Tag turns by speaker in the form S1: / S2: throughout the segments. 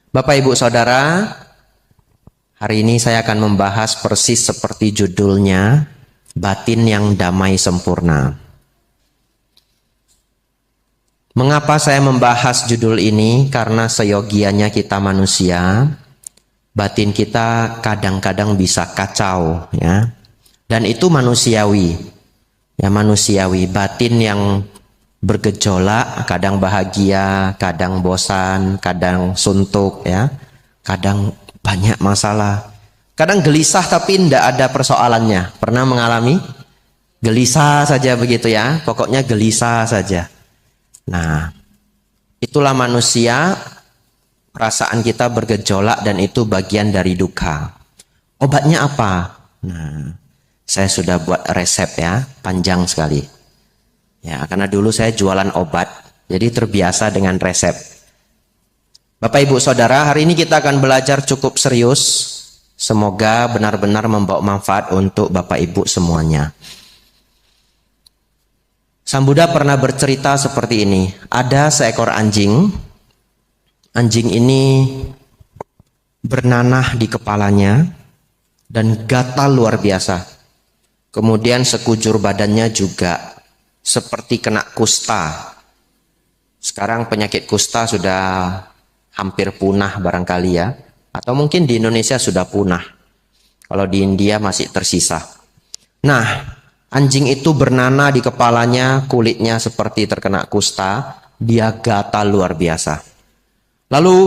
S1: Bapak Ibu Saudara, hari ini saya akan membahas persis seperti judulnya, batin yang damai sempurna. Mengapa saya membahas judul ini? Karena seyogianya kita manusia, batin kita kadang-kadang bisa kacau, ya. Dan itu manusiawi. Ya, manusiawi. Batin yang bergejolak, kadang bahagia, kadang bosan, kadang suntuk, ya. Kadang banyak masalah. Kadang gelisah tapi tidak ada persoalannya. Pernah mengalami? Gelisah saja begitu ya. Pokoknya gelisah saja. Nah, itulah manusia, perasaan kita bergejolak dan itu bagian dari duka. Obatnya apa? Nah, saya sudah buat resep ya, panjang sekali. Ya, karena dulu saya jualan obat, jadi terbiasa dengan resep. Bapak Ibu Saudara, hari ini kita akan belajar cukup serius. Semoga benar-benar membawa manfaat untuk Bapak Ibu semuanya. Sang Buddha pernah bercerita seperti ini. Ada seekor anjing. Anjing ini bernanah di kepalanya dan gatal luar biasa. Kemudian sekujur badannya juga seperti kena kusta. Sekarang penyakit kusta sudah hampir punah barangkali ya. Atau mungkin di Indonesia sudah punah. Kalau di India masih tersisa. Nah, anjing itu bernanah di kepalanya, kulitnya seperti terkena kusta. Dia gatal luar biasa. Lalu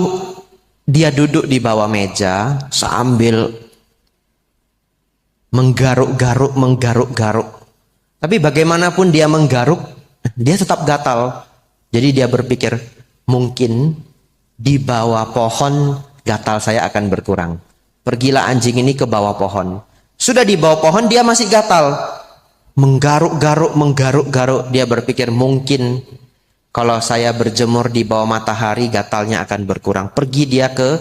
S1: dia duduk di bawah meja sambil menggaruk-garuk. Tapi bagaimanapun dia menggaruk, dia tetap gatal. Jadi dia berpikir, mungkin di bawah pohon gatal saya akan berkurang. Pergilah anjing ini ke bawah pohon. Sudah di bawah pohon dia masih gatal. Menggaruk-garuk. Dia berpikir mungkin kalau saya berjemur di bawah matahari gatalnya akan berkurang. Pergi dia ke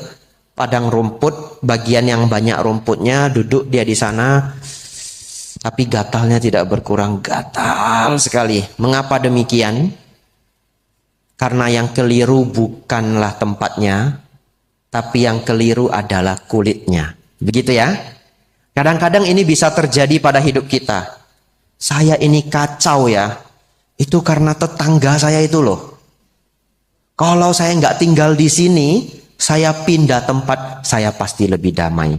S1: padang rumput, bagian yang banyak rumputnya, duduk dia di sana. Tapi gatalnya tidak berkurang, gatal sekali. Mengapa demikian? Karena yang keliru bukanlah tempatnya, tapi yang keliru adalah kulitnya. Begitu ya? Kadang-kadang ini bisa terjadi pada hidup kita. Saya ini kacau ya. Itu karena tetangga saya itu loh. Kalau saya nggak tinggal di sini, saya pindah tempat, saya pasti lebih damai.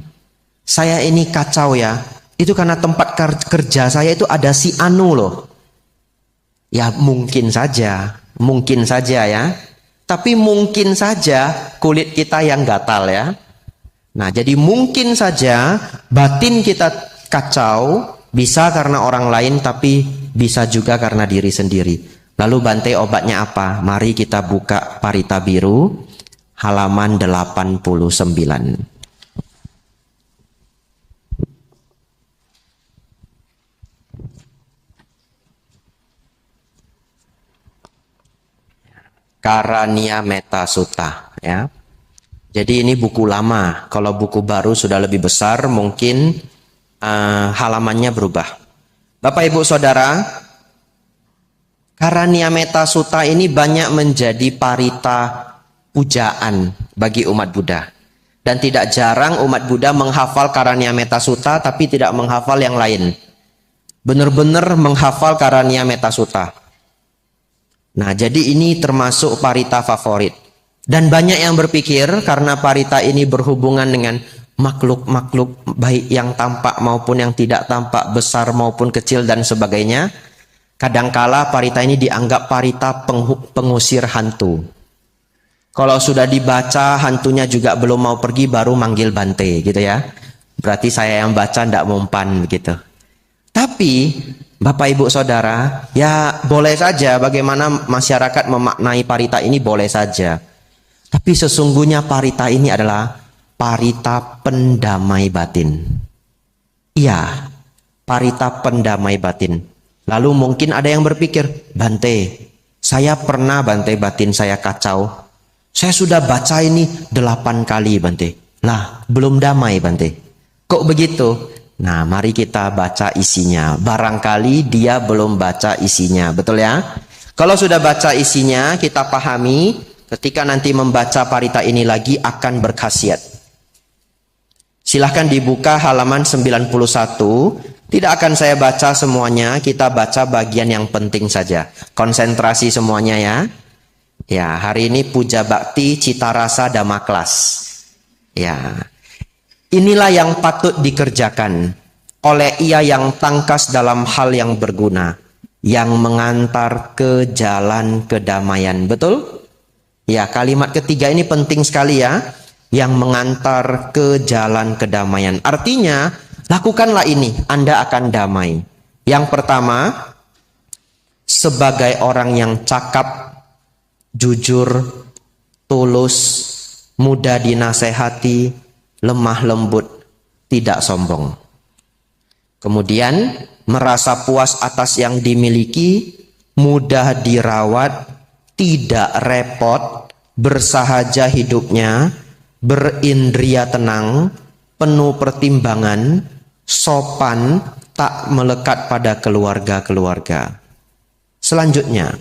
S1: Saya ini kacau ya. Itu karena tempat kerja saya itu ada si Anu loh. Ya mungkin saja ya. Tapi mungkin saja kulit kita yang gatal ya. Nah, jadi mungkin saja batin kita kacau, bisa karena orang lain tapi bisa juga karena diri sendiri. Lalu Bante obatnya apa? Mari kita buka Parita Biru halaman 89. Karania Metta Sutta ya. Jadi ini buku lama. Kalau buku baru sudah lebih besar, mungkin halamannya berubah. Bapak Ibu Saudara, Karania Metta Sutta ini banyak menjadi parita pujaan bagi umat Buddha. Dan tidak jarang umat Buddha menghafal Karania Metta Sutta tapi tidak menghafal yang lain. Benar-benar menghafal Karania Metta Sutta. Nah, jadi ini termasuk parita favorit. Dan banyak yang berpikir karena parita ini berhubungan dengan makhluk-makhluk baik yang tampak maupun yang tidak tampak, besar maupun kecil dan sebagainya. Kadangkala parita ini dianggap parita pengusir hantu. Kalau sudah dibaca hantunya juga belum mau pergi baru manggil Bante gitu ya. Berarti saya yang baca tidak mempan begitu. Tapi Bapak Ibu Saudara, ya boleh saja bagaimana masyarakat memaknai parita ini boleh saja. Tapi sesungguhnya parita ini adalah parita pendamai batin. Iya, parita pendamai batin. Lalu mungkin ada yang berpikir, Bante, saya pernah Bante batin saya kacau. Saya sudah baca ini 8 kali Bante. Lah, belum damai Bante. Kok begitu? Nah, mari kita baca isinya. Barangkali dia belum baca isinya, betul ya? Kalau sudah baca isinya, kita pahami ketika nanti membaca parita ini lagi akan berkhasiat. Silahkan dibuka halaman 91. Tidak akan saya baca semuanya, kita baca bagian yang penting saja. Konsentrasi semuanya ya. Ya, hari ini puja bakti cita rasa Damaklas. Ya. Inilah yang patut dikerjakan oleh ia yang tangkas dalam hal yang berguna, yang mengantar ke jalan kedamaian. Betul? Ya, kalimat ketiga ini penting sekali ya. Yang mengantar ke jalan kedamaian. Artinya, lakukanlah ini, Anda akan damai. Yang pertama, sebagai orang yang cakap, jujur, tulus, mudah dinasehati, lemah lembut, tidak sombong. Kemudian merasa puas atas yang dimiliki, mudah dirawat, tidak repot, bersahaja hidupnya, berindria tenang, penuh pertimbangan, sopan, tak melekat pada keluarga-keluarga. Selanjutnya,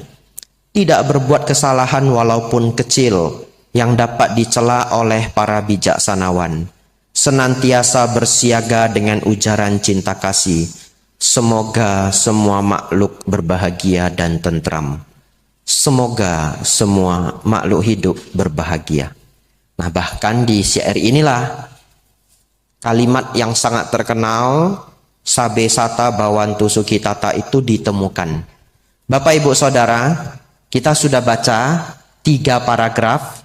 S1: tidak berbuat kesalahan walaupun kecil yang dapat dicela oleh para bijaksanawan. Senantiasa bersiaga dengan ujaran cinta kasih. Semoga semua makhluk berbahagia dan tentram. Semoga semua makhluk hidup berbahagia. Nah, bahkan di syair inilah kalimat yang sangat terkenal Sabe Sata Bawantu Sukitata itu ditemukan. Bapak Ibu Saudara, kita sudah baca 3 paragraf.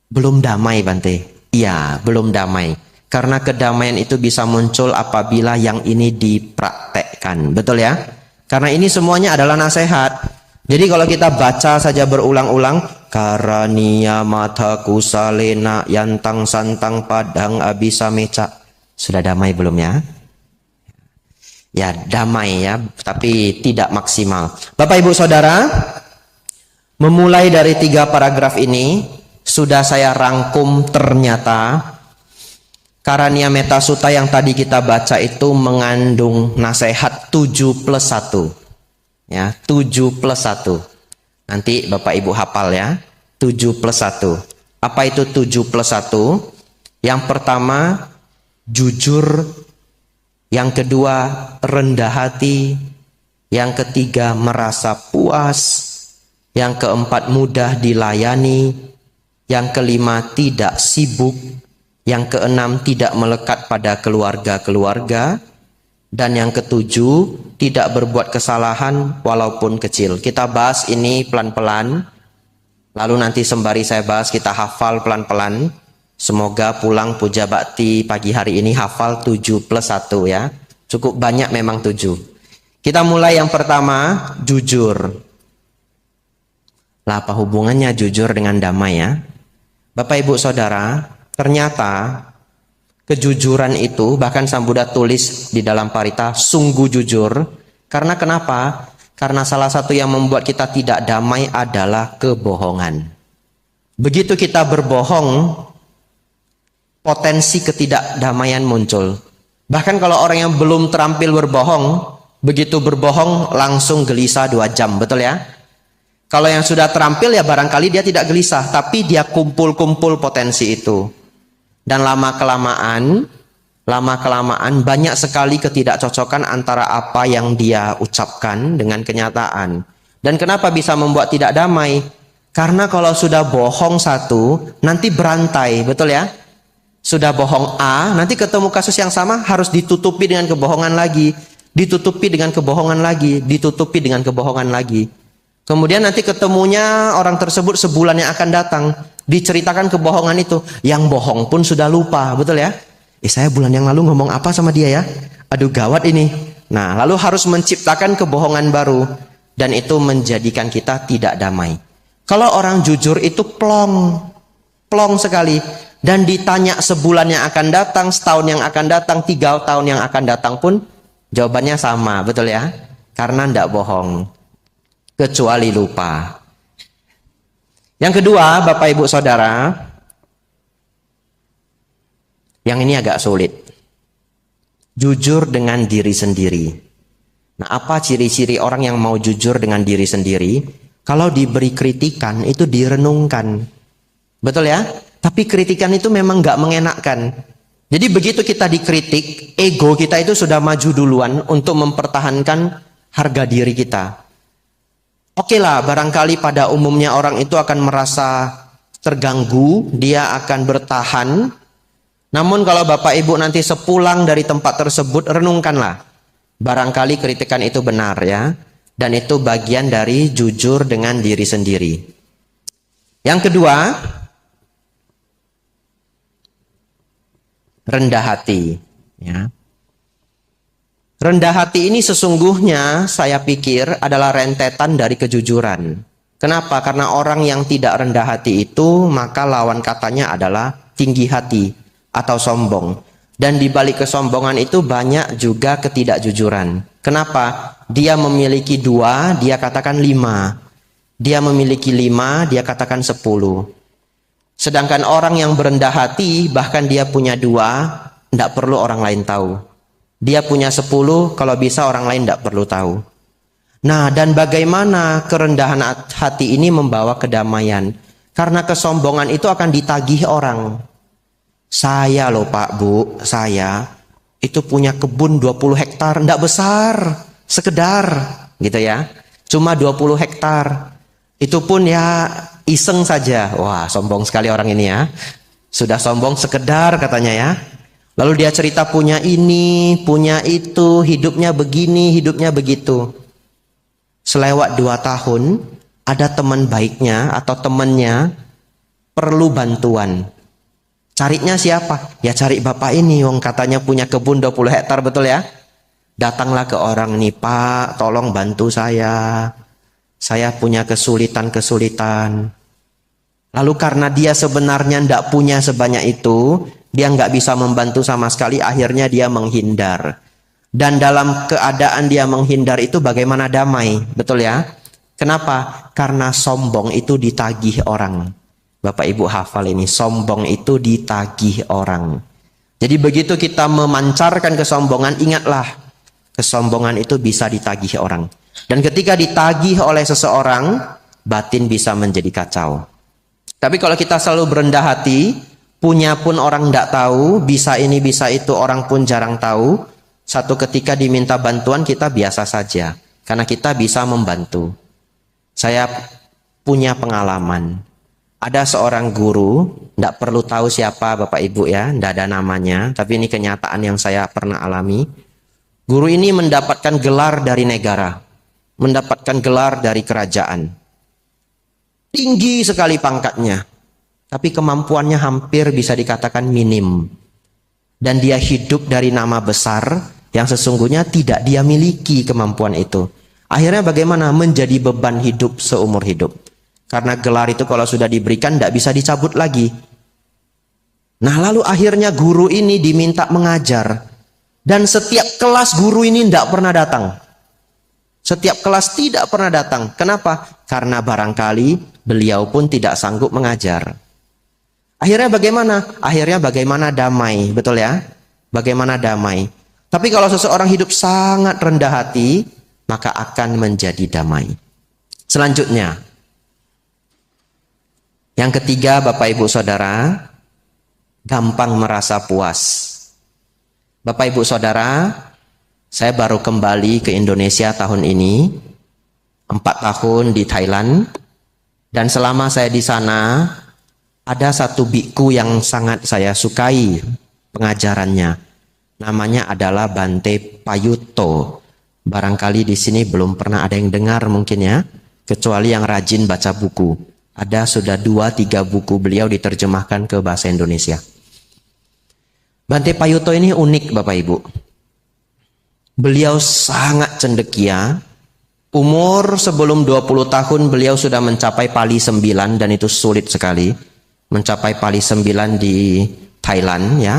S1: Belum damai Bante. Iya, belum damai. Karena kedamaian itu bisa muncul apabila yang ini dipraktekkan. Betul ya? Karena ini semuanya adalah nasihat. Jadi kalau kita baca saja berulang-ulang, karania mata kusalena yantang santang padang abisa meca. Sudah damai belum ya? Ya, damai ya, tapi tidak maksimal. Bapak Ibu Saudara, memulai dari 3 paragraf ini, sudah saya rangkum ternyata Karania Metta Sutta yang tadi kita baca itu mengandung nasihat 7+1. Ya, 7+1. Nanti Bapak Ibu hafal ya, 7+1. Apa itu 7+1? Yang pertama, jujur. Yang kedua, rendah hati. Yang ketiga, merasa puas. Yang keempat, mudah dilayani. Yang kelima, tidak sibuk. Yang keenam, tidak melekat pada keluarga-keluarga. Dan yang ketujuh, tidak berbuat kesalahan walaupun kecil. Kita bahas ini pelan-pelan. Lalu nanti sembari saya bahas, kita hafal pelan-pelan. Semoga pulang puja bakti pagi hari ini hafal 7+1 ya. Cukup banyak memang 7. Kita mulai yang pertama, jujur. Lah, apa hubungannya jujur dengan damai ya? Bapak Ibu Saudara, ternyata kejujuran itu, bahkan Sang Buddha tulis di dalam parita, sungguh jujur. Karena kenapa? Karena salah satu yang membuat kita tidak damai adalah kebohongan. Begitu kita berbohong, potensi ketidakdamaian muncul. Bahkan kalau orang yang belum terampil berbohong, begitu berbohong langsung gelisah 2 jam, betul ya? Kalau yang sudah terampil ya barangkali dia tidak gelisah, tapi dia kumpul-kumpul potensi itu. Dan lama-kelamaan banyak sekali ketidakcocokan antara apa yang dia ucapkan dengan kenyataan. Dan kenapa bisa membuat tidak damai? Karena kalau sudah bohong satu, nanti berantai, betul ya? Sudah bohong A, nanti ketemu kasus yang sama harus ditutupi dengan kebohongan lagi. Ditutupi dengan kebohongan lagi, ditutupi dengan kebohongan lagi. Kemudian nanti ketemunya orang tersebut sebulan yang akan datang. Diceritakan kebohongan itu. Yang bohong pun sudah lupa, betul ya? Saya bulan yang lalu ngomong apa sama dia ya? Aduh gawat ini. Nah, lalu harus menciptakan kebohongan baru. Dan itu menjadikan kita tidak damai. Kalau orang jujur itu plong sekali. Dan ditanya sebulan yang akan datang, setahun yang akan datang, 3 tahun yang akan datang pun jawabannya sama, betul ya? Karena tidak bohong. Kecuali lupa. Yang kedua, Bapak Ibu Saudara, yang ini agak sulit. Jujur dengan diri sendiri. Nah, apa ciri-ciri orang yang mau jujur dengan diri sendiri? Kalau diberi kritikan itu direnungkan. Betul ya? Tapi kritikan itu memang nggak mengenakkan. Jadi begitu kita dikritik, ego kita itu sudah maju duluan untuk mempertahankan harga diri kita. Oke lah, barangkali pada umumnya orang itu akan merasa terganggu, dia akan bertahan. Namun kalau Bapak Ibu nanti sepulang dari tempat tersebut, renungkanlah. Barangkali kritikan itu benar ya. Dan itu bagian dari jujur dengan diri sendiri. Yang kedua, rendah hati. Ya. Rendah hati ini sesungguhnya saya pikir adalah rentetan dari kejujuran. Kenapa? Karena orang yang tidak rendah hati itu maka lawan katanya adalah tinggi hati atau sombong. Dan di balik kesombongan itu banyak juga ketidakjujuran. Kenapa? Dia memiliki 2, dia katakan 5. Dia memiliki 5, dia katakan 10. Sedangkan orang yang berendah hati, bahkan dia punya 2, tidak perlu orang lain tahu. Dia punya 10, kalau bisa orang lain tidak perlu tahu. Nah, dan bagaimana kerendahan hati ini membawa kedamaian? Karena kesombongan itu akan ditagih orang. Saya loh Pak Bu, saya itu punya kebun 20 hektar, tidak besar, sekedar gitu ya. Cuma 20 hektar. Itu pun ya iseng saja. Wah, sombong sekali orang ini ya. Sudah sombong sekedar katanya ya. Lalu dia cerita punya ini, punya itu, hidupnya begini, hidupnya begitu. Selewat 2 tahun, ada teman baiknya atau temannya perlu bantuan. Carinya siapa? Ya cari bapak ini, wong katanya punya kebun 20 hektar, betul ya? Datanglah ke orang nih, Pak, tolong bantu saya. Saya punya kesulitan-kesulitan. Lalu karena dia sebenarnya tidak punya sebanyak itu, dia nggak bisa membantu sama sekali, akhirnya dia menghindar. Dan dalam keadaan dia menghindar itu bagaimana damai, betul ya? Kenapa? Karena sombong itu ditagih orang. Bapak Ibu hafal ini, sombong itu ditagih orang. Jadi begitu kita memancarkan kesombongan, ingatlah, kesombongan itu bisa ditagih orang. Dan ketika ditagih oleh seseorang, batin bisa menjadi kacau. Tapi kalau kita selalu berendah hati, punya pun orang tidak tahu, bisa ini bisa itu orang pun jarang tahu, satu ketika diminta bantuan kita biasa saja. Karena kita bisa membantu. Saya punya pengalaman. Ada seorang guru, tidak perlu tahu siapa Bapak Ibu ya, tidak ada namanya, tapi ini kenyataan yang saya pernah alami. Guru ini mendapatkan gelar dari negara, mendapatkan gelar dari kerajaan. Tinggi sekali pangkatnya, tapi kemampuannya hampir bisa dikatakan minim. Dan dia hidup dari nama besar yang sesungguhnya tidak dia miliki kemampuan itu. Akhirnya bagaimana? Menjadi beban hidup seumur hidup. Karena gelar itu kalau sudah diberikan tidak bisa dicabut lagi. Nah lalu akhirnya guru ini diminta mengajar. Dan setiap kelas guru ini tidak pernah datang. Setiap kelas tidak pernah datang. Kenapa? Karena barangkali beliau pun tidak sanggup mengajar. Akhirnya bagaimana? Akhirnya bagaimana damai. Betul ya? Bagaimana damai. Tapi kalau seseorang hidup sangat rendah hati, maka akan menjadi damai. Selanjutnya, yang ketiga Bapak Ibu Saudara, gampang merasa puas. Bapak Ibu Saudara, saya baru kembali ke Indonesia tahun ini, 4 tahun di Thailand, dan selama saya di sana, ada satu biku yang sangat saya sukai pengajarannya. Namanya adalah Bante Payutto. Barangkali di sini belum pernah ada yang dengar mungkin ya, kecuali yang rajin baca buku. Ada sudah 2-3 buku beliau diterjemahkan ke bahasa Indonesia. Bante Payutto ini unik Bapak Ibu. Beliau sangat cendekia. Umur sebelum 20 tahun beliau sudah mencapai pali 9 dan itu sulit sekali. Mencapai pali 9 di Thailand ya.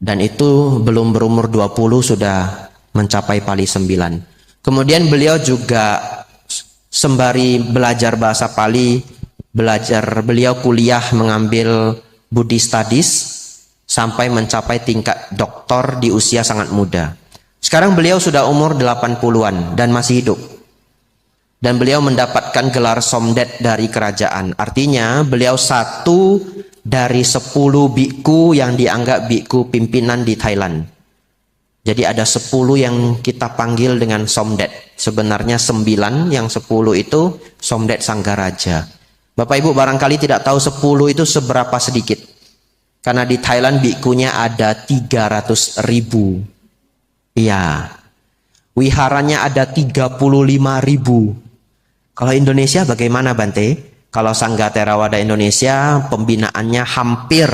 S1: Dan itu belum berumur 20 sudah mencapai pali 9. Kemudian beliau juga sembari belajar bahasa Pali, beliau kuliah mengambil Buddhist Studies sampai mencapai tingkat doktor di usia sangat muda. Sekarang beliau sudah umur 80-an dan masih hidup. Dan beliau mendapatkan gelar Somdet dari kerajaan. Artinya beliau satu dari 10 biku yang dianggap biku pimpinan di Thailand. Jadi ada 10 yang kita panggil dengan Somdet. Sebenarnya 9, yang 10 itu Somdet Sanggaraja. Bapak Ibu barangkali tidak tahu 10 itu seberapa sedikit. Karena di Thailand bikunya ada 300.000. Iya. Wiharanya ada 35.000. Kalau Indonesia bagaimana Bante? Kalau Sangga Theravada Indonesia pembinaannya hampir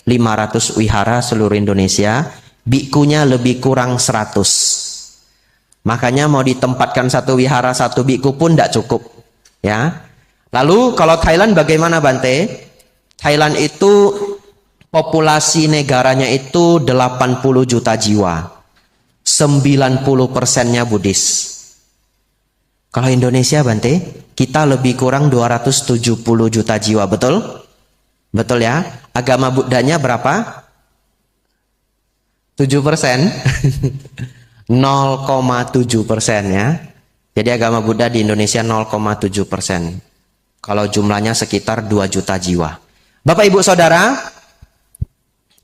S1: 500 wihara seluruh Indonesia, bikunya lebih kurang 100. Makanya mau ditempatkan satu wihara satu biku pun tidak cukup, ya. Lalu kalau Thailand bagaimana Bante? Thailand itu populasi negaranya itu 80 juta jiwa. 90%-nya Buddhis. Kalau Indonesia Bante, kita lebih kurang 270 juta jiwa, betul? Betul ya? Agama Buddhanya berapa? 7%? 0,7% ya. Jadi agama Buddha di Indonesia 0,7%. Kalau jumlahnya sekitar 2 juta jiwa. Bapak Ibu Saudara,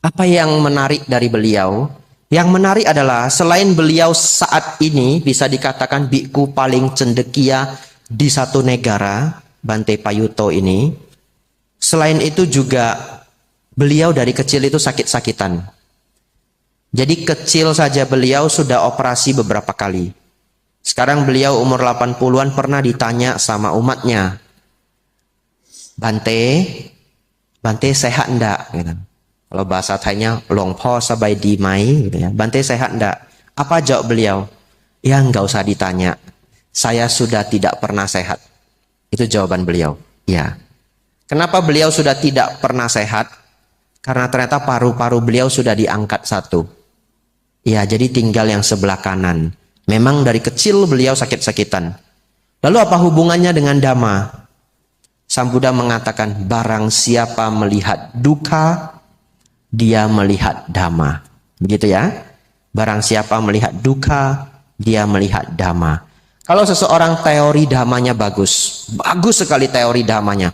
S1: apa yang menarik dari beliau? Yang menarik adalah selain beliau saat ini bisa dikatakan biku paling cendekia di satu negara, Bante Payutto ini. Selain itu juga beliau dari kecil itu sakit-sakitan. Jadi kecil saja beliau sudah operasi beberapa kali. Sekarang beliau umur 80-an pernah ditanya sama umatnya, Bante sehat enggak? Gitu. Kalau bahasa Thainya, Longpo sabai di mai, gitu ya. Bante sehat enggak? Apa jawab beliau? Ya enggak usah ditanya. Saya sudah tidak pernah sehat. Itu jawaban beliau. Ya. Kenapa beliau sudah tidak pernah sehat? Karena ternyata paru-paru beliau sudah diangkat satu. Ya, jadi tinggal yang sebelah kanan. Memang dari kecil beliau sakit-sakitan. Lalu apa hubungannya dengan Dhamma? Sang Buddha mengatakan, barang siapa melihat duka, dia melihat Dhamma. Begitu ya. Barang siapa melihat duka, dia melihat Dhamma. Kalau seseorang teori Dhammanya bagus sekali teori Dhammanya.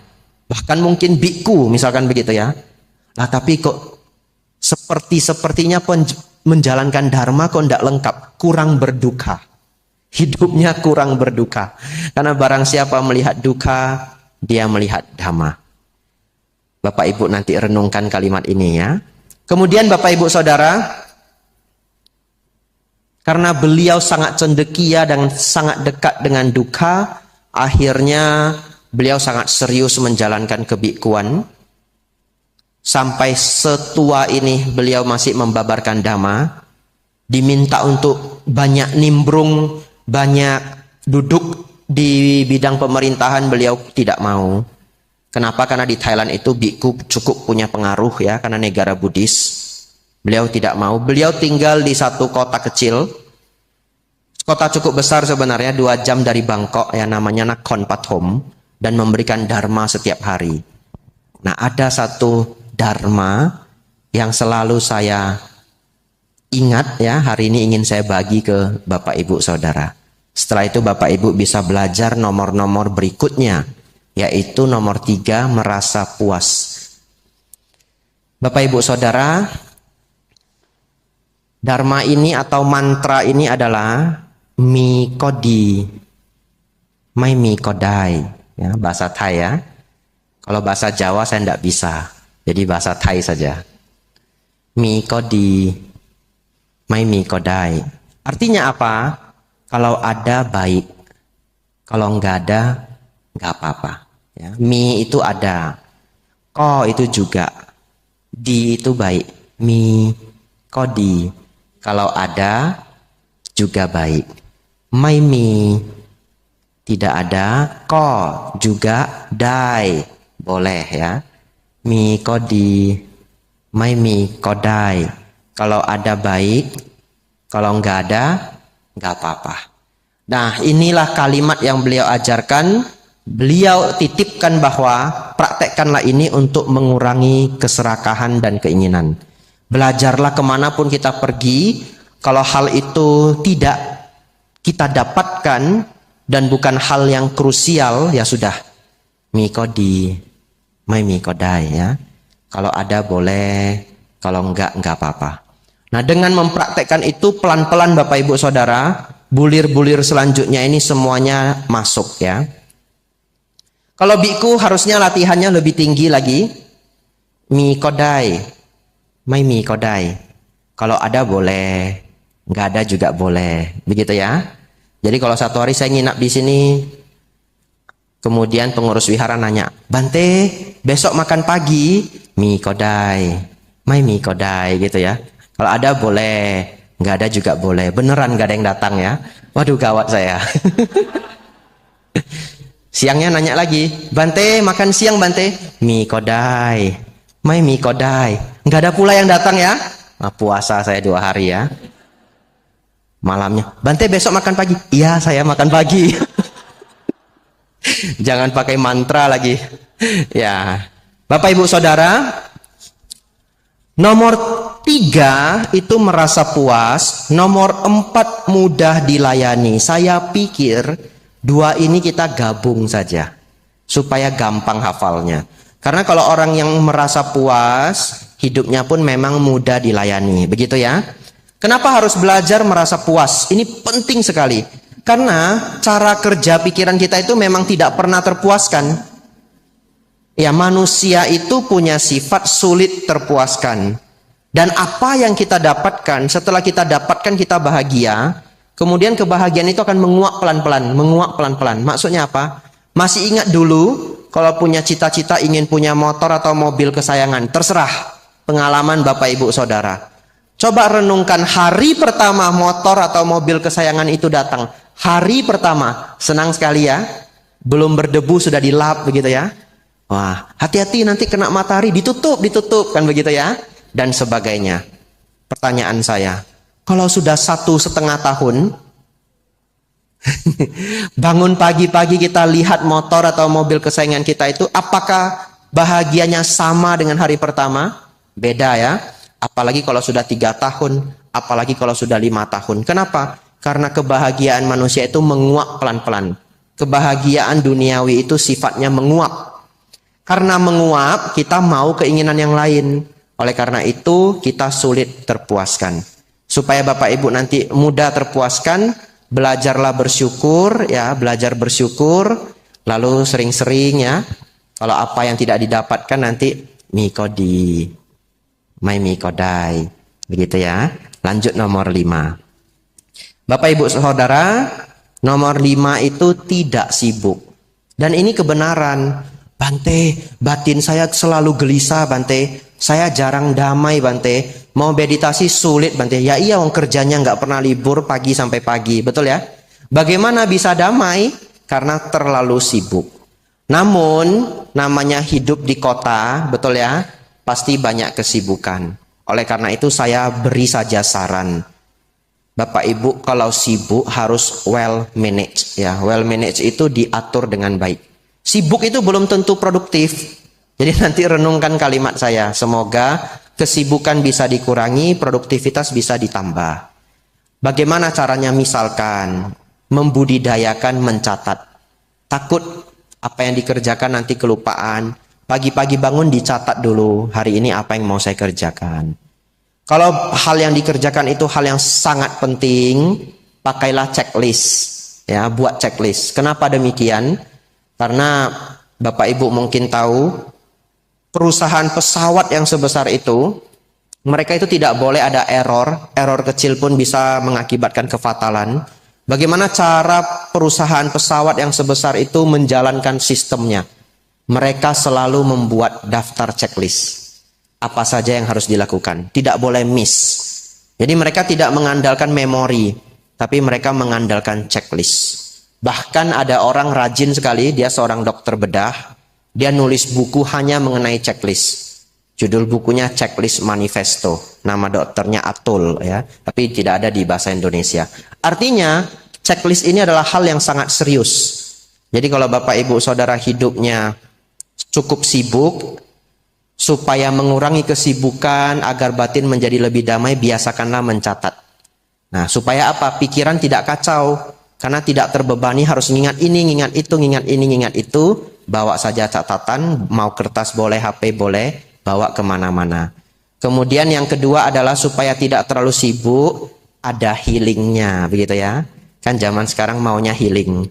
S1: Bahkan mungkin biku misalkan begitu ya. Nah tapi kok sepertinya menjalankan Dharma kok tidak lengkap, kurang berduka. Hidupnya kurang berduka. Karena barang siapa melihat duka, dia melihat Dhamma. Bapak Ibu nanti renungkan kalimat ini ya. Kemudian Bapak Ibu Saudara, karena beliau sangat cendekia dan sangat dekat dengan duka, akhirnya beliau sangat serius menjalankan kebikuan. Sampai setua ini beliau masih membabarkan Dhamma. Diminta untuk banyak nimbrung, banyak duduk di bidang pemerintahan, beliau tidak mau. Kenapa? Karena di Thailand itu biku cukup punya pengaruh ya, karena negara Buddhis. Beliau tidak mau. Beliau tinggal di satu kota kecil. Kota cukup besar sebenarnya, 2 jam dari Bangkok ya, namanya Nakhon Pathom, dan memberikan dharma setiap hari. Nah, ada satu dharma yang selalu saya ingat ya, hari ini ingin saya bagi ke Bapak Ibu Saudara. Setelah itu Bapak Ibu bisa belajar nomor-nomor berikutnya, yaitu nomor 3, merasa puas. Bapak Ibu Saudara, dharma ini atau mantra ini adalah mi kodi, mai mi kodai, ya, bahasa Thai ya. Kalau bahasa Jawa saya tidak bisa, jadi bahasa Thai saja. Mi kodi, mai mi kodai. Artinya apa? Kalau ada baik, kalau enggak ada enggak apa-apa. Ya, mi itu ada, ko itu juga, di itu baik, mi kodi. Kalau ada juga baik. Mai mi tidak ada, ko juga dai boleh ya. Mi kodi, mai mi kodai. Kalau ada baik, kalau enggak ada enggak apa-apa. Nah, inilah kalimat yang beliau ajarkan. Beliau titipkan bahwa praktekkanlah ini untuk mengurangi keserakahan dan keinginan. Belajarlah kemanapun kita pergi. Kalau hal itu tidak kita dapatkan, dan bukan hal yang krusial, ya sudah. Mikodi, mai mikodai ya. Kalau ada boleh, kalau enggak apa-apa. Nah, dengan mempraktekkan itu pelan-pelan Bapak Ibu Saudara, bulir-bulir selanjutnya ini semuanya masuk ya. Kalau biku harusnya latihannya lebih tinggi lagi. Mikodai, mai mikodai. Kalau ada boleh, enggak ada juga boleh. Begitu ya. Jadi kalau satu hari saya nginap di sini, kemudian pengurus wihara nanya, Bante, besok makan pagi, mie kodai, mai mie kodai gitu ya. Kalau ada boleh, nggak ada juga boleh. Beneran nggak ada yang datang ya. Waduh gawat saya. Siangnya nanya lagi, Bante makan siang Bante, mie kodai, mai mie kodai. Nggak ada pula yang datang ya. Nah, puasa saya 2 hari ya. Malamnya, Bante besok makan pagi. Iya saya makan pagi. Jangan pakai mantra lagi. Ya, Bapak Ibu Saudara, nomor 3 itu merasa puas, nomor 4 mudah dilayani. Saya pikir 2 ini kita gabung saja supaya gampang hafalnya. Karena kalau orang yang merasa puas, hidupnya pun memang mudah dilayani. Begitu ya. Kenapa harus belajar merasa puas? Ini penting sekali. Karena cara kerja pikiran kita itu memang tidak pernah terpuaskan. Ya, manusia itu punya sifat sulit terpuaskan. Dan apa yang kita dapatkan, setelah kita dapatkan kita bahagia, kemudian kebahagiaan itu akan menguap pelan-pelan, menguap pelan-pelan. Maksudnya apa? Masih ingat dulu kalau punya cita-cita ingin punya motor atau mobil kesayangan, terserah pengalaman Bapak Ibu Saudara. Coba renungkan hari pertama motor atau mobil kesayangan itu datang. Hari pertama, senang sekali ya. Belum berdebu sudah dilap begitu ya. Wah, hati-hati nanti kena matahari, ditutup kan begitu ya. Dan sebagainya. Pertanyaan saya, kalau sudah 1,5 tahun, bangun pagi-pagi kita lihat motor atau mobil kesayangan kita itu, apakah bahagianya sama dengan hari pertama? Beda ya. Apalagi kalau sudah 3 tahun, apalagi kalau sudah 5 tahun. Kenapa? Karena kebahagiaan manusia itu menguap pelan-pelan. Kebahagiaan duniawi itu sifatnya menguap. Karena menguap, kita mau keinginan yang lain. Oleh karena itu, kita sulit terpuaskan. Supaya Bapak Ibu nanti mudah terpuaskan, belajarlah bersyukur, ya, belajar bersyukur, lalu sering-sering ya. Kalau apa yang tidak didapatkan nanti mikodi, mai mikodai, begitu ya. Lanjut nomor 5. Bapak Ibu Saudara, nomor 5 itu tidak sibuk. Dan ini kebenaran. Bante, batin saya selalu gelisah Bante. Saya jarang damai Bante. Mau meditasi sulit Bante. Ya iya, wong kerjanya nggak pernah libur pagi sampai pagi. Betul ya? Bagaimana bisa damai? Karena terlalu sibuk. Namun, namanya hidup di kota, betul ya? Pasti banyak kesibukan. Oleh karena itu saya beri saja saran. Bapak Ibu kalau sibuk harus well managed ya. Well managed itu diatur dengan baik. Sibuk itu belum tentu produktif. Jadi nanti renungkan kalimat saya. Semoga kesibukan bisa dikurangi, produktivitas bisa ditambah. Bagaimana caranya? Misalkan membudidayakan mencatat. Takut apa yang dikerjakan nanti kelupaan. Pagi-pagi bangun dicatat dulu, hari ini apa yang mau saya kerjakan. Kalau hal yang dikerjakan itu hal yang sangat penting, pakailah checklist. Ya, buat checklist. Kenapa demikian? Karena Bapak Ibu mungkin tahu, perusahaan pesawat yang sebesar itu, mereka itu tidak boleh ada error. Error kecil pun bisa mengakibatkan kefatalan. Bagaimana cara perusahaan pesawat yang sebesar itu menjalankan sistemnya? Mereka selalu membuat daftar checklist. Apa saja yang harus dilakukan. Tidak boleh miss. Jadi mereka tidak mengandalkan memori, tapi mereka mengandalkan checklist. Bahkan ada orang rajin sekali, dia seorang dokter bedah. Dia nulis buku hanya mengenai checklist. Judul bukunya Checklist Manifesto. Nama dokternya Atul ya, tapi tidak ada di bahasa Indonesia. Artinya checklist ini adalah hal yang sangat serius. Jadi kalau Bapak Ibu Saudara hidupnya cukup sibuk, supaya mengurangi kesibukan agar batin menjadi lebih damai, biasakanlah mencatat. Nah, supaya apa? Pikiran tidak kacau. Karena tidak terbebani harus ngingat ini, ngingat itu, ngingat ini, ngingat itu. Bawa saja catatan, mau kertas boleh, HP boleh, bawa kemana-mana. Kemudian yang kedua adalah supaya tidak terlalu sibuk, ada healingnya, begitu ya. Kan zaman sekarang maunya healing.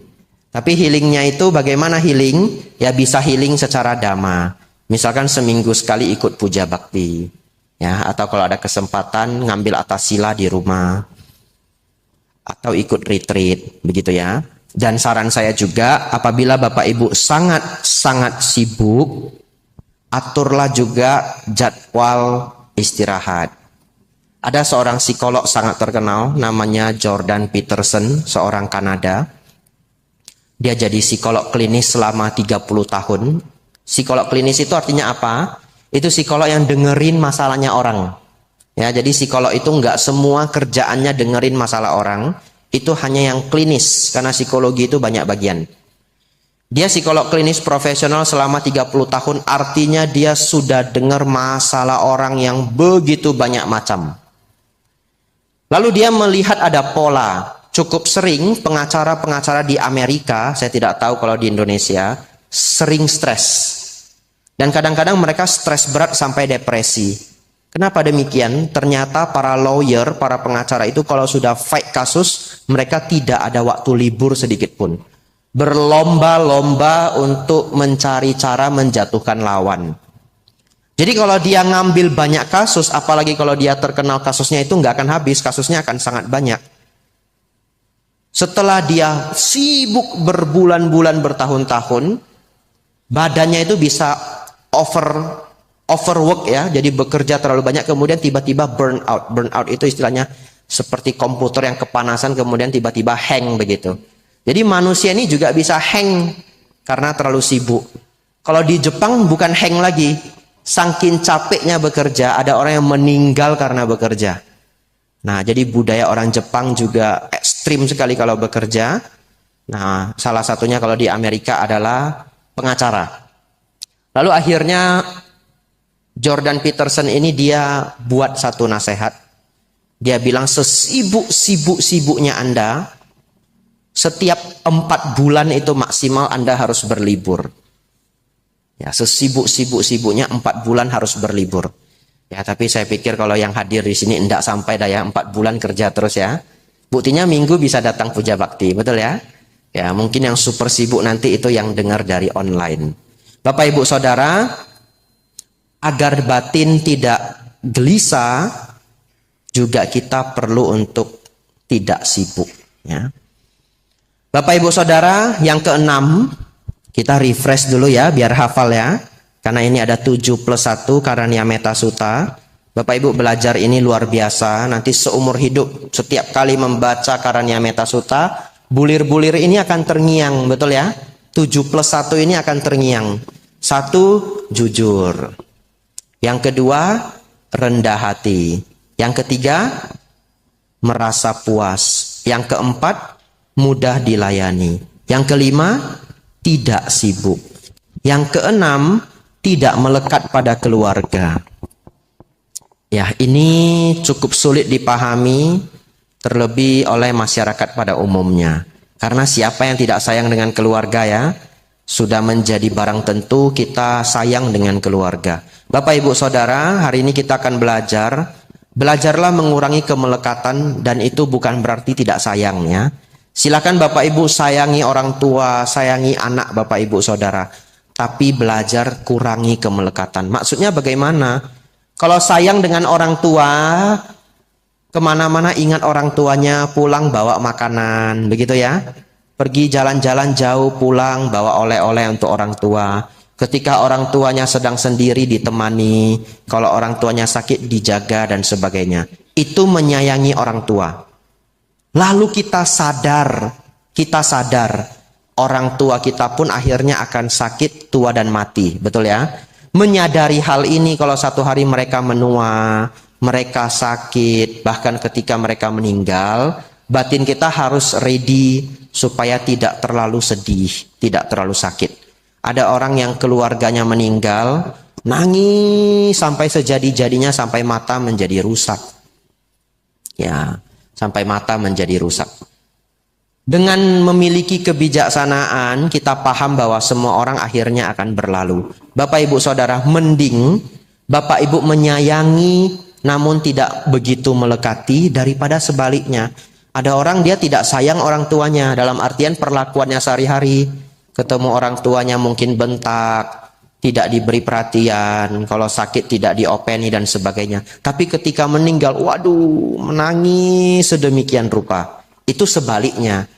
S1: Tapi healingnya itu bagaimana healing? Ya bisa healing secara dhamma. Misalkan seminggu sekali ikut puja bakti. Ya, atau kalau ada kesempatan ngambil atas sila di rumah. Atau ikut retreat, begitu ya. Dan saran saya juga, apabila Bapak Ibu sangat-sangat sibuk, aturlah juga jadwal istirahat. Ada seorang psikolog sangat terkenal, namanya Jordan Peterson, seorang Kanada. Dia jadi psikolog klinis selama 30 tahun. Psikolog klinis itu artinya apa? Itu psikolog yang dengerin masalahnya orang. Ya, jadi psikolog itu nggak semua kerjaannya dengerin masalah orang. Itu hanya yang klinis, karena psikologi itu banyak bagian. Dia psikolog klinis profesional selama 30 tahun, artinya dia sudah dengar masalah orang yang begitu banyak macam. Lalu dia melihat ada pola. Cukup sering pengacara-pengacara di Amerika, saya tidak tahu kalau di Indonesia, sering stres. Dan kadang-kadang mereka stres berat sampai depresi. Kenapa demikian? Ternyata para lawyer, para pengacara itu kalau sudah fight kasus, mereka tidak ada waktu libur sedikit pun. Berlomba-lomba untuk mencari cara menjatuhkan lawan. Jadi kalau dia ngambil banyak kasus, apalagi kalau dia terkenal kasusnya itu nggak akan habis, kasusnya akan sangat banyak. Setelah dia sibuk berbulan-bulan bertahun-tahun, badannya itu bisa overwork ya, jadi bekerja terlalu banyak, kemudian tiba-tiba burnout. Burnout itu istilahnya seperti komputer yang kepanasan kemudian tiba-tiba hang begitu. Jadi manusia ini juga bisa hang karena terlalu sibuk. Kalau di Jepang bukan hang lagi, saking capeknya bekerja, ada orang yang meninggal karena bekerja. Nah, jadi budaya orang Jepang juga ekstrim sekali kalau bekerja. Nah, salah satunya kalau di Amerika adalah pengacara. Lalu akhirnya Jordan Peterson ini dia buat satu nasihat. Dia bilang sesibuk-sibuk-sibuknya Anda, setiap 4 bulan itu maksimal Anda harus berlibur. Ya, sesibuk-sibuk-sibuknya 4 bulan harus berlibur. Ya, tapi saya pikir kalau yang hadir di sini enggak sampai dah ya 4 bulan kerja terus ya. Buktinya minggu bisa datang puja bakti, betul ya? Ya, mungkin yang super sibuk nanti itu yang dengar dari online. Bapak Ibu Saudara, agar batin tidak gelisah, juga kita perlu untuk tidak sibuk. Ya. Bapak Ibu Saudara, yang keenam, kita refresh dulu ya, biar hafal ya. Karena ini ada 7 plus 1 Karania Metta Sutta. Bapak Ibu belajar ini luar biasa. Nanti seumur hidup, setiap kali membaca Karania Metta Sutta, bulir-bulir ini akan terngiang, betul ya? 7 plus 1 ini akan terngiang. 1, jujur. Yang kedua, rendah hati. Yang ketiga, merasa puas. Yang keempat, mudah dilayani. Yang kelima, tidak sibuk. Yang keenam, tidak melekat pada keluarga. Ya, ini cukup sulit dipahami, terlebih oleh masyarakat pada umumnya. Karena siapa yang tidak sayang dengan keluarga ya, sudah menjadi barang tentu kita sayang dengan keluarga. Bapak Ibu Saudara, hari ini kita akan belajarlah mengurangi kemelekatan, dan itu bukan berarti tidak sayang ya. Silakan Bapak Ibu sayangi orang tua, sayangi anak Bapak Ibu Saudara, tapi belajar kurangi kemelekatan. Maksudnya bagaimana? Kalau sayang dengan orang tua, kemana-mana ingat orang tuanya, pulang bawa makanan, begitu ya. Pergi jalan-jalan jauh, pulang bawa oleh-oleh untuk orang tua. Ketika orang tuanya sedang sendiri ditemani, kalau orang tuanya sakit dijaga dan sebagainya. Itu menyayangi orang tua. Lalu kita sadar orang tua kita pun akhirnya akan sakit, tua dan mati, betul ya? Menyadari hal ini, kalau satu hari mereka menua, mereka sakit, bahkan ketika mereka meninggal, batin kita harus ready supaya tidak terlalu sedih, tidak terlalu sakit. Ada orang yang keluarganya meninggal, nangis sampai sejadi-jadinya, sampai mata menjadi rusak. Ya, sampai mata menjadi rusak. Dengan memiliki kebijaksanaan, kita paham bahwa semua orang akhirnya akan berlalu. Bapak Ibu Saudara, mending Bapak Ibu menyayangi namun tidak begitu melekati daripada sebaliknya. Ada orang dia tidak sayang orang tuanya, dalam artian perlakuannya sehari-hari. Ketemu orang tuanya mungkin bentak, tidak diberi perhatian, kalau sakit tidak diopeni dan sebagainya. Tapi ketika meninggal, waduh, menangis sedemikian rupa. Itu sebaliknya.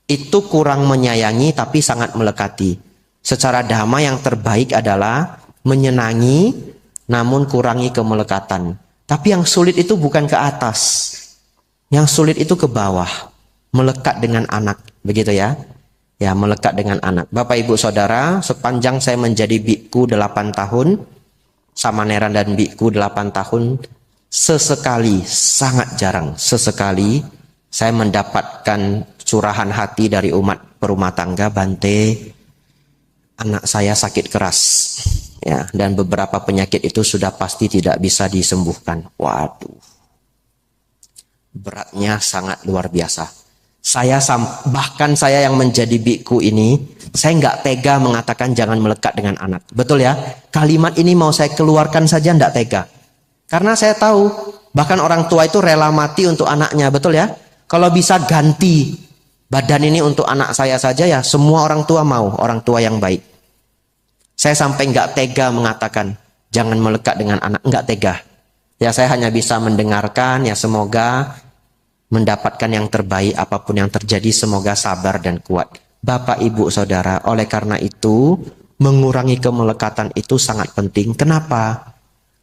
S1: Itu kurang menyayangi tapi sangat melekati. Secara dhamma yang terbaik adalah menyenangi namun kurangi kemelekatan. Tapi yang sulit itu bukan ke atas. Yang sulit itu ke bawah. Melekat dengan anak. Begitu ya. Ya, melekat dengan anak. Bapak Ibu Saudara, sepanjang saya menjadi biku 8 tahun, Samaneran dan biku 8 tahun, sesekali, sangat jarang, sesekali saya mendapatkan curahan hati dari umat perumah tangga, Bante, anak saya sakit keras. Ya, dan beberapa penyakit itu sudah pasti tidak bisa disembuhkan. Waduh. Beratnya sangat luar biasa. Bahkan saya yang menjadi biku ini, saya nggak tega mengatakan jangan melekat dengan anak. Betul ya? Kalimat ini mau saya keluarkan saja nggak tega. Karena saya tahu, bahkan orang tua itu rela mati untuk anaknya. Betul ya? Kalau bisa ganti badan ini untuk anak saya saja ya, semua orang tua mau, orang tua yang baik. Saya sampai nggak tega mengatakan jangan melekat dengan anak, nggak tega. Ya saya hanya bisa mendengarkan, ya semoga mendapatkan yang terbaik apapun yang terjadi, semoga sabar dan kuat. Bapak Ibu Saudara, oleh karena itu mengurangi kemelekatan itu sangat penting. Kenapa?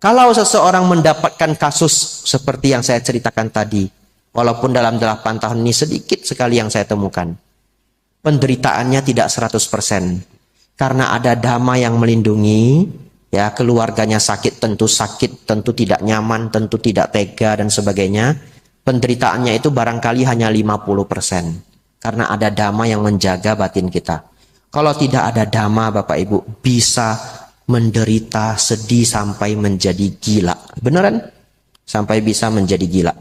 S1: Kalau seseorang mendapatkan kasus seperti yang saya ceritakan tadi, walaupun dalam 8 tahun ini sedikit sekali yang saya temukan, penderitaannya tidak 100%. Karena ada dhamma yang melindungi, ya keluarganya sakit, tentu tidak nyaman, tentu tidak tega dan sebagainya. Penderitaannya itu barangkali hanya 50%. Karena ada dhamma yang menjaga batin kita. Kalau tidak ada dhamma, Bapak Ibu, bisa menderita, sedih sampai menjadi gila. Beneran? Sampai bisa menjadi gila.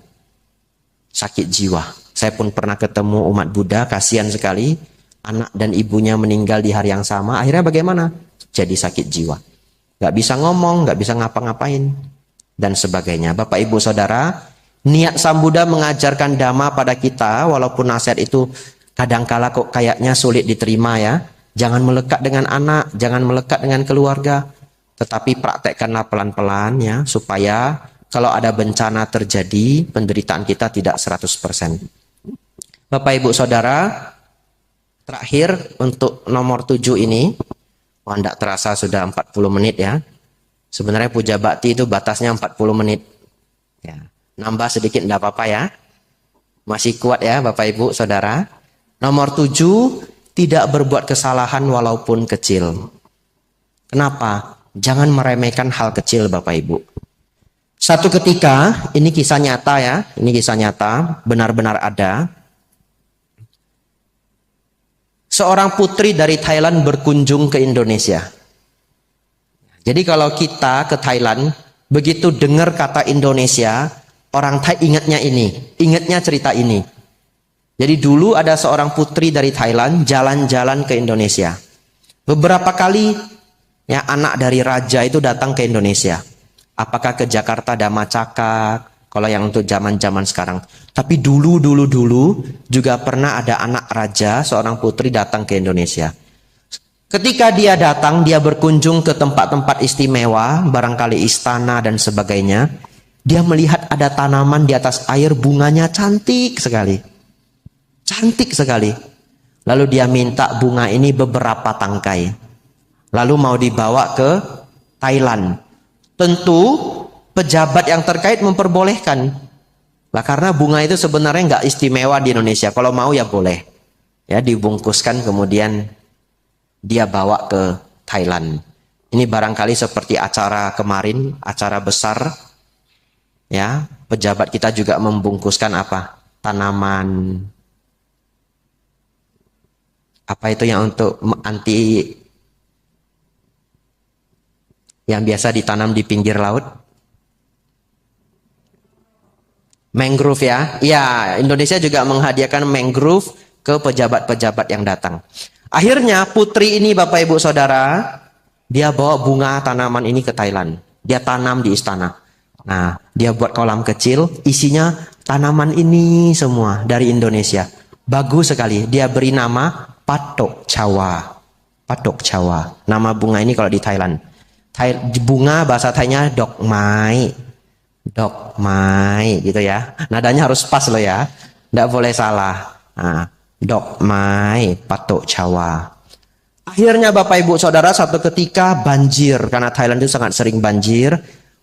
S1: Sakit jiwa. Saya pun pernah ketemu umat Buddha, kasihan sekali. Anak dan ibunya meninggal di hari yang sama. Akhirnya bagaimana? Jadi sakit jiwa. Gak bisa ngomong, gak bisa ngapa-ngapain. Dan sebagainya. Bapak Ibu Saudara, niat Sang Buddha mengajarkan dhamma pada kita, walaupun nasihat itu kadangkala kok kayaknya sulit diterima ya. Jangan melekat dengan anak, jangan melekat dengan keluarga. Tetapi praktekkanlah pelan-pelan ya, supaya kalau ada bencana terjadi, penderitaan kita tidak 100%. Bapak Ibu Saudara, terakhir untuk nomor 7 ini, tidak terasa sudah 40 menit ya. Sebenarnya puja bakti itu batasnya 40 menit. Ya. Nambah sedikit tidak apa-apa ya. Masih kuat ya Bapak Ibu Saudara. Nomor 7, tidak berbuat kesalahan walaupun kecil. Kenapa? Jangan meremehkan hal kecil Bapak Ibu. Satu ketika, ini kisah nyata ya. Ini kisah nyata, benar-benar ada. Seorang putri dari Thailand berkunjung ke Indonesia. Jadi kalau kita ke Thailand, begitu dengar kata Indonesia, orang Thai ingatnya ini, ingatnya cerita ini. Jadi dulu ada seorang putri dari Thailand jalan-jalan ke Indonesia. Beberapa kali ya anak dari raja itu datang ke Indonesia. Apakah ke Jakarta Dhammacakka, kalau yang untuk zaman-zaman sekarang. Tapi dulu juga pernah ada anak raja, seorang putri datang ke Indonesia. Ketika dia datang, dia berkunjung ke tempat-tempat istimewa, barangkali istana dan sebagainya. Dia melihat ada tanaman di atas air, bunganya cantik sekali. Cantik sekali. Lalu dia minta bunga ini beberapa tangkai. Lalu mau dibawa ke Thailand. Tentu pejabat yang terkait memperbolehkan. Lah karena bunga itu sebenarnya nggak istimewa di Indonesia. Kalau mau ya boleh. Ya dibungkuskan kemudian dia bawa ke Thailand. Ini barangkali seperti acara kemarin, acara besar. Ya, pejabat kita juga membungkuskan apa? Tanaman. Apa itu yang untuk anti yang biasa ditanam di pinggir laut? Mangrove ya. Ya, Indonesia juga menghadiahkan mangrove ke pejabat-pejabat yang datang. Akhirnya putri ini Bapak Ibu Saudara, dia bawa bunga tanaman ini ke Thailand. Dia tanam di istana. Nah, dia buat kolam kecil, isinya tanaman ini semua dari Indonesia. Bagus sekali. Dia beri nama Patok Cawa. Patok Cawa. Nama bunga ini kalau di Thailand. Bunga bahasa Thainya dok mai. Dok mai gitu ya. Nadanya harus pas loh ya. Tidak boleh salah. Nah, dok mai Patok Cawa. Akhirnya Bapak Ibu Saudara satu ketika banjir. Karena Thailand itu sangat sering banjir.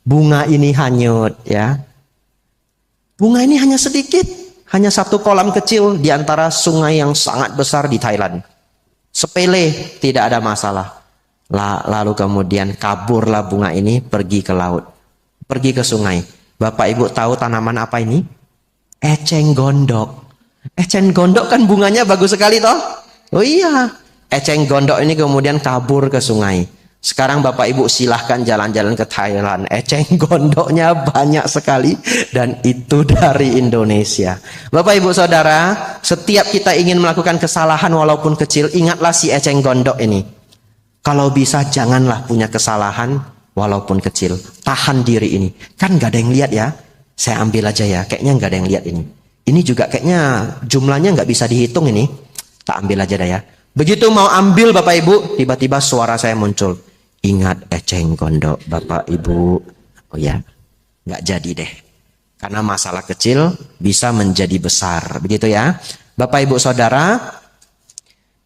S1: Bunga ini hanyut ya. Bunga ini hanya sedikit. Hanya satu kolam kecil di antara sungai yang sangat besar di Thailand. Sepele, tidak ada masalah. Lalu kemudian kaburlah bunga ini pergi ke laut. Pergi ke sungai. Bapak Ibu tahu tanaman apa ini? Eceng gondok. Eceng gondok kan bunganya bagus sekali toh? Oh iya. Eceng gondok ini kemudian kabur ke sungai. Sekarang Bapak Ibu silahkan jalan-jalan ke Thailand. Eceng gondoknya banyak sekali. Dan itu dari Indonesia. Bapak Ibu Saudara, setiap kita ingin melakukan kesalahan walaupun kecil, ingatlah si eceng gondok ini. Kalau bisa janganlah punya kesalahan walaupun kecil. Tahan diri ini. Kan gak ada yang lihat ya. Saya ambil aja ya. Kayaknya gak ada yang lihat ini. Ini juga kayaknya jumlahnya gak bisa dihitung ini. Tak ambil aja dah ya. Begitu mau ambil Bapak Ibu, tiba-tiba suara saya muncul. Ingat eceng gondok Bapak Ibu. Oh ya, nggak jadi deh. Karena masalah kecil bisa menjadi besar. Begitu ya. Bapak Ibu Saudara,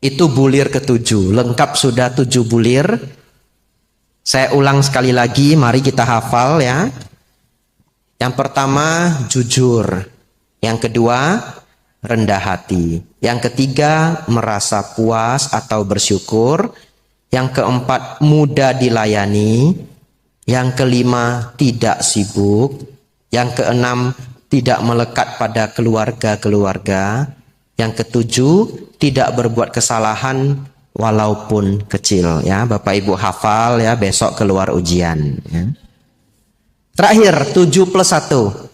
S1: itu bulir ketujuh. Lengkap sudah 7 bulir. Saya ulang sekali lagi, mari kita hafal ya. Yang pertama, jujur. Yang kedua, rendah hati. Yang ketiga, merasa puas atau bersyukur. Yang keempat, mudah dilayani. Yang kelima, tidak sibuk. Yang keenam, tidak melekat pada keluarga-keluarga. Yang ketujuh, tidak berbuat kesalahan walaupun kecil. Ya, Bapak Ibu hafal ya, besok keluar ujian. Ya. Terakhir, 7 plus 1.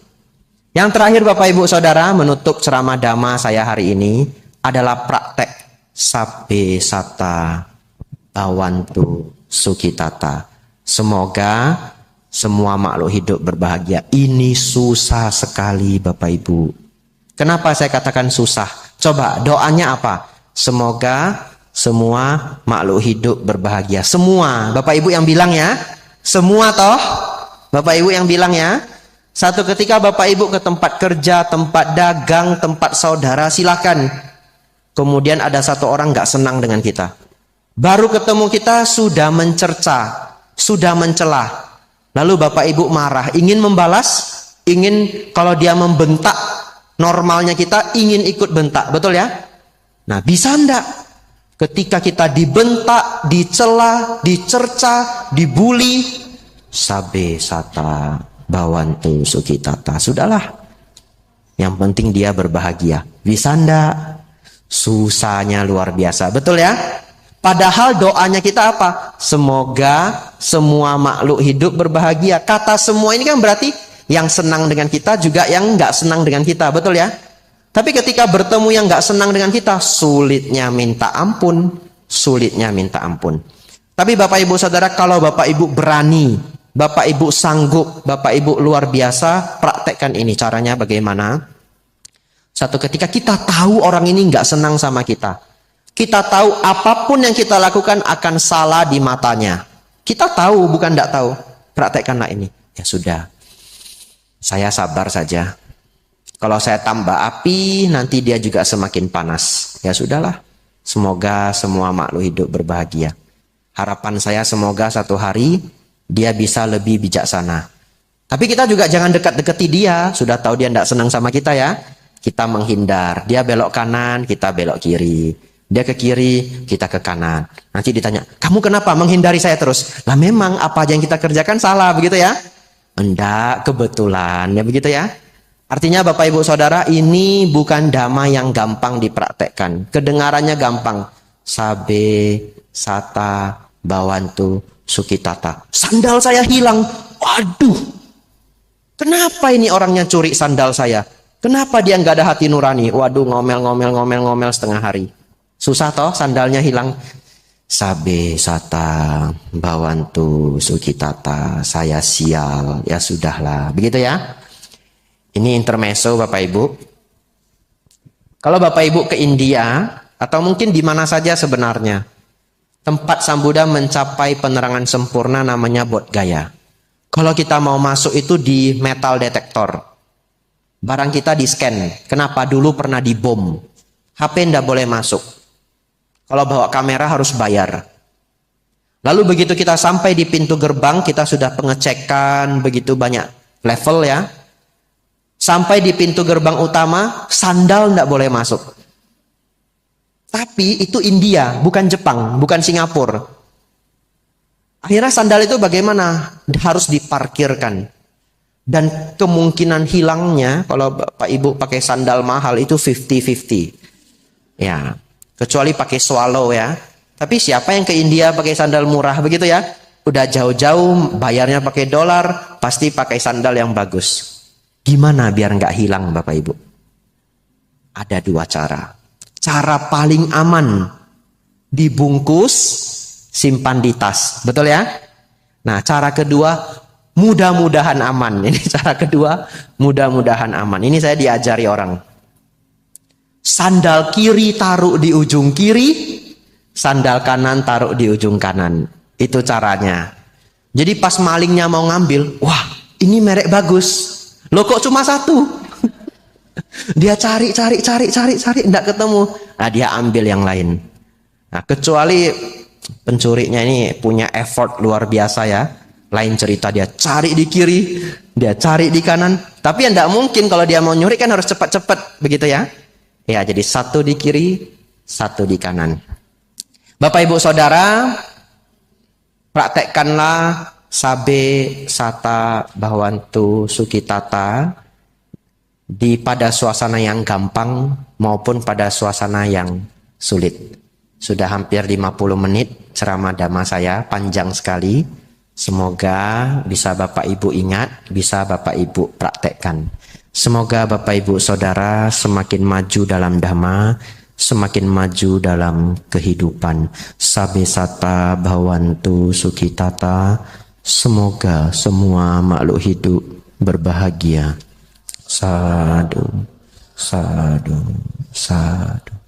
S1: Yang terakhir Bapak Ibu Saudara, menutup ceramah Dhamma saya hari ini adalah praktek Sabbe Sata Bawantu Sukitata. Semoga semua makhluk hidup berbahagia. Ini susah sekali Bapak Ibu. Kenapa saya katakan susah? Coba doanya apa? Semoga semua makhluk hidup berbahagia. Semua. Bapak Ibu yang bilang ya. Semua toh. Bapak Ibu yang bilang ya. Satu ketika Bapak Ibu ke tempat kerja, tempat dagang, tempat saudara, silakan. Kemudian ada satu orang gak senang dengan kita. Baru ketemu kita sudah mencerca, sudah mencela. Lalu Bapak Ibu marah, ingin membalas, ingin kalau dia membentak, normalnya kita ingin ikut bentak, betul ya? Nah, bisa enggak? Ketika kita dibentak, dicela, dicerca, dibully, Sabbe Sata Bawantu Sukitata. Sudahlah. Yang penting dia berbahagia. Bisa enggak? Susahnya luar biasa, betul ya? Padahal doanya kita apa? Semoga semua makhluk hidup berbahagia. Kata semua ini kan berarti yang senang dengan kita juga yang nggak senang dengan kita, betul ya? Tapi ketika bertemu yang nggak senang dengan kita, sulitnya minta ampun, sulitnya minta ampun. Tapi Bapak Ibu Saudara, kalau Bapak Ibu berani, Bapak Ibu sanggup, Bapak Ibu luar biasa, praktekkan ini. Caranya bagaimana? Satu ketika kita tahu orang ini nggak senang sama kita. Kita tahu apapun yang kita lakukan akan salah di matanya. Kita tahu, bukan tidak tahu. Praktekkanlah ini. Ya sudah. Saya sabar saja. Kalau saya tambah api, nanti dia juga semakin panas. Ya sudahlah. Semoga semua makhluk hidup berbahagia. Harapan saya semoga satu hari dia bisa lebih bijaksana. Tapi kita juga jangan dekat-dekati dia. Sudah tahu dia tidak senang sama kita ya. Kita menghindar. Dia belok kanan, kita belok kiri. Dia ke kiri, kita ke kanan. Nanti ditanya, kamu kenapa menghindari saya terus? Lah memang apa aja yang kita kerjakan salah, begitu ya? Enggak, kebetulan. Ya begitu ya? Artinya Bapak Ibu Saudara, ini bukan dhamma yang gampang dipraktekkan. Kedengarannya gampang. Sabbe Sata Bawantu Sukitata. Sandal saya hilang. Waduh. Kenapa ini orangnya curi sandal saya? Kenapa dia nggak ada hati nurani? Waduh, ngomel setengah hari. Susah toh sandalnya hilang. Sabe sata bawantu sukitata, saya sial, ya sudahlah. Begitu ya. Ini intermezzo Bapak Ibu. Kalau Bapak Ibu ke India, atau mungkin di mana saja sebenarnya, tempat Sang Buddha mencapai penerangan sempurna namanya Bodh Gaya. Kalau kita mau masuk itu di metal detektor. Barang kita di scan. Kenapa? Dulu pernah dibom. HP ndak boleh masuk. Kalau bawa kamera harus bayar. Lalu begitu kita sampai di pintu gerbang, kita sudah pengecekan begitu banyak level ya. Sampai di pintu gerbang utama, sandal ndak boleh masuk. Tapi itu India, bukan Jepang, bukan Singapura. Akhirnya sandal itu bagaimana? Harus diparkirkan. Dan kemungkinan hilangnya kalau Bapak Ibu pakai sandal mahal itu 50-50. Ya, kecuali pakai swallow ya. Tapi siapa yang ke India pakai sandal murah begitu ya? Udah jauh-jauh bayarnya pakai dolar, pasti pakai sandal yang bagus. Gimana biar nggak hilang Bapak Ibu? Ada dua cara. Cara paling aman, dibungkus, simpan di tas. Betul ya? Nah, cara kedua, mudah-mudahan aman. Ini cara kedua, mudah-mudahan aman. Ini saya diajari orang. Sandal kiri taruh di ujung kiri, sandal kanan taruh di ujung kanan. Itu caranya. Jadi pas malingnya mau ngambil, wah ini merek bagus. Loh kok cuma satu? Dia cari, enggak ketemu. Nah dia ambil yang lain. Nah kecuali pencurinya ini punya effort luar biasa ya. Lain cerita, dia cari di kiri, dia cari di kanan. Tapi ya enggak mungkin kalau dia mau nyuri kan harus cepat-cepat begitu ya. Ya jadi satu di kiri, satu di kanan. Bapak Ibu Saudara, praktekkanlah sabe sata bahwantu sukitata pada suasana yang gampang maupun pada suasana yang sulit. Sudah hampir 50 menit ceramah dhamma saya, panjang sekali. Semoga bisa Bapak Ibu ingat, bisa Bapak Ibu praktekkan. Semoga Bapak Ibu Saudara semakin maju dalam dhamma, semakin maju dalam kehidupan. Sabe sata bhavantu sukhitata. Semoga semua makhluk hidup berbahagia. Sadu, sadu, sadu.